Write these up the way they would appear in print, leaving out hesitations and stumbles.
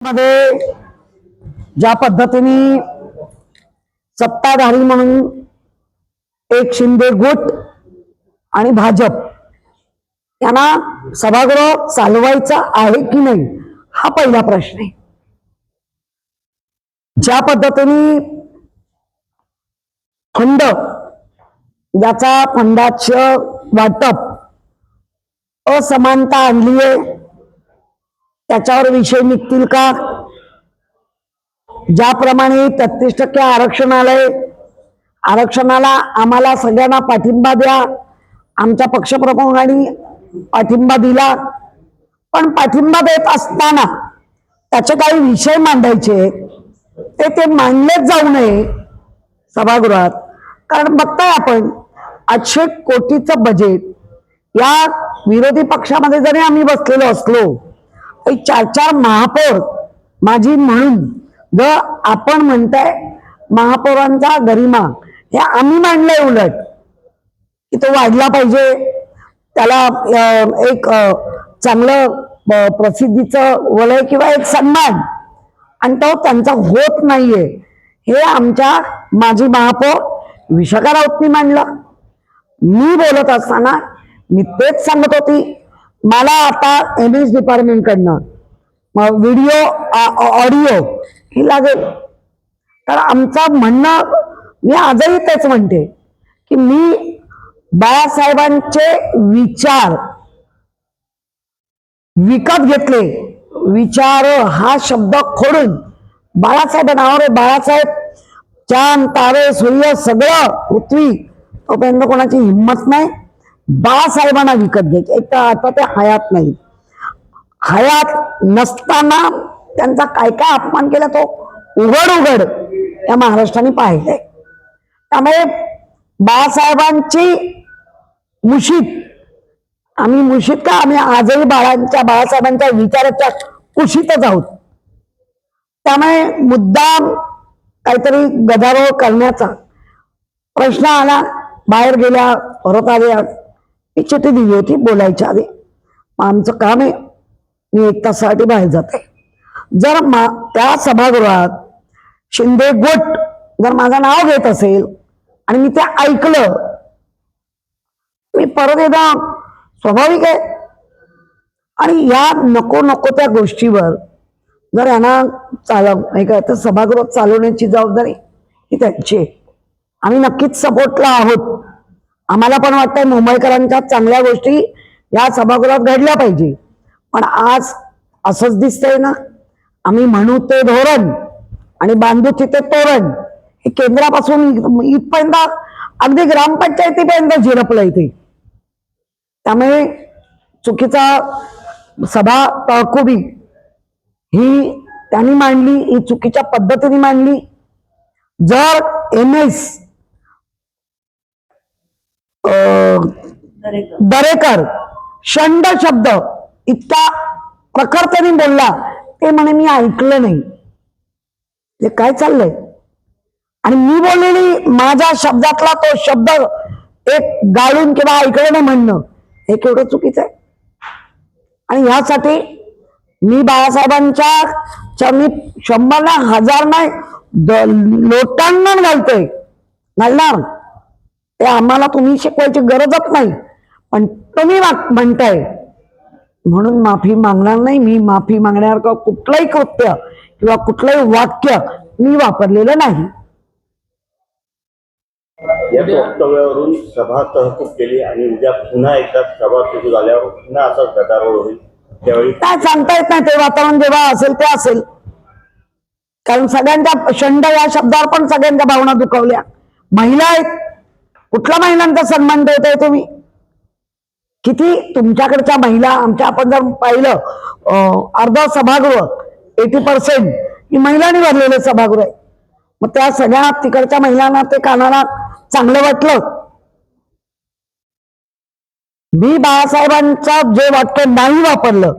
मध्ये ज्या पद्धतीने सत्ताधारी म्हणून एक शिंदे गुट आणि भाजप यांना सभागृह चालवायचा आहे की नाही हा पहिला प्रश्न आहे. ज्या पद्धतीने फंड याचा फंडाचं वाटप असमानता आणली आहे त्याच्यावर विषय निघतील का? ज्याप्रमाणे 33% आरक्षण आलंय, आरक्षणाला आम्हाला सगळ्यांना पाठिंबा द्या, आमच्या पक्षप्रमुखांनी पाठिंबा दिला, पण पाठिंबा देत असताना त्याचे काही विषय मांडायचे ते मांडलेच जाऊ नये सभागृहात. कारण बघताय आपण 800 कोटीचं बजेट या विरोधी पक्षामध्ये जरी आम्ही बसलेलो असलो तरी 4 महापौर माझी म्हणून जर आपण म्हणताय महापौरांचा गरिमा हे आम्ही मांडलंय, उलट की तो वाढला पाहिजे, त्याला एक चांगलं प्रसिद्धीचं वलय किंवा एक सन्मान, आणि तो त्यांचा होत नाहीये हे आमच्या माजी महापौर विशाखा राऊतनी मांडलं. मी बोलत असताना मी तेच सांगत होती, मला आता MS डिपार्टमेंट कडनं व्हिडिओ ऑडिओ हे लागेल. तर आमचं म्हणणं मी आजही तेच म्हणते की मी बाळासाहेबांचे विचार विकत घेतले. विचार हा शब्द खोडून बाळासाहेब नावावर आहे. बाळासाहेब चांद तारे सूर्य सगळं पृथ्वी तोपर्यंत कोणाची हिंमत नाही बाळासाहेबांना विकत घ्यायची. एक तर आता ते हयात नाही, हयात नसताना त्यांचा काय काय अपमान केला तो उघड उघड या महाराष्ट्राने पाहिलंय. त्यामुळे बाळासाहेबांची मुशीत आम्ही मुशीत का, आम्ही आजही बाळासाहेबांच्या विचाराच्या कुशीतच आहोत. त्यामुळे मुद्दाम काहीतरी गदारोळ करण्याचा प्रश्न आला. बाहेर गेल्या परत आल्या, मी चिठ्ठी दिली होती बोलायच्या आधी, आमचं काम आहे, मी 1 तासासाठी बाहेर जाते. जर त्या सभागृहात शिंदे गुट जर माझं नाव घेत असेल आणि मी ते ऐकलं, मी परत एकदा स्वाभाविक आहे. आणि या नको नको त्या गोष्टीवर जर यांना तर सभागृह चालवण्याची जबाबदारी ही त्यांची आहे. आम्ही नक्कीच सपोर्टला आहोत. आम्हाला पण वाटतंय मुंबईकरांच्या चांगल्या गोष्टी या सभागृहात घडल्या पाहिजे. पण आज असंच दिसतंय ना, आम्ही म्हणू ते धोरण आणि बांधू तिथे तोरण, हे केंद्रापासून इथपर्यंत अगदी ग्रामपंचायतीपर्यंत झिरपलंय ते. त्यामुळे चुकीचा सभा तहकुबी ही त्यांनी मांडली, ही चुकीच्या पद्धतीने मांडली. जर MS दरेकर शंड शब्द इतका प्रखरतेने बोलला, ते म्हणे मी ऐकलं नाही, ते काय चाललंय? आणि मी बोललेली माझ्या शब्दातला तो शब्द एक गाळून किंवा ऐकलं नाही म्हणणं हे केवढं चुकीचं आहे. आणि ह्यासाठी मी बाळासाहेबांच्या चरणी 100 ना 1000 नाही लोटांना घालणार. ते आम्हाला तुम्ही शिकवायची गरजच नाही, पण तुम्ही म्हणताय म्हणून माफी मागणार नाही. मी माफी मागण्यासारखं कुठलंही कृत्य किंवा कुठलंही वाक्य मी वापरलेलं नाही. या वक्तव्यावरून सभा तहकूब केली आणि उद्या पुन्हा एकदा सभा सुरू झाल्यावर पुन्हा असाच गदारोळ होईल, त्यावेळी काय सांगता येत नाही. ते वातावरण जेव्हा असेल ते असेल. कारण सगळ्यांच्या शंड या शब्दावर पण सगळ्यांच्या भावना दुखावल्या. महिला आहेत, कुठल्या महिलांचा सन्मान ठेवताय तुम्ही? किती तुमच्याकडच्या महिला, आमच्या आपण जर पाहिलं अर्ध सभागृह 80% ही महिलांनी भरलेलं सभागृह आहे. मग त्या सगळ्या तिकडच्या महिलांना ते कानाला चांगलं वाटलं. मी बाळासाहेबांचं जे वाक्य नाही वापरलं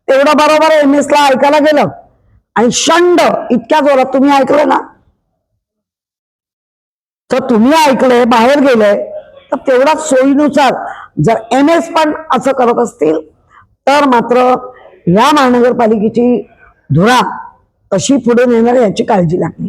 तेवढं बरोबर MS ला ऐकायला गेलं, आणि शंड इतक्या जोरात तुम्ही ऐकलं ना, तर तुम्ही ऐकलंय बाहेर गेलंय तर तेवढ्या सोयीनुसार जर MS पण असं करत असतील तर मात्र या महानगरपालिकेची धुरा तशी पुढे नेणार याची काळजी लागली.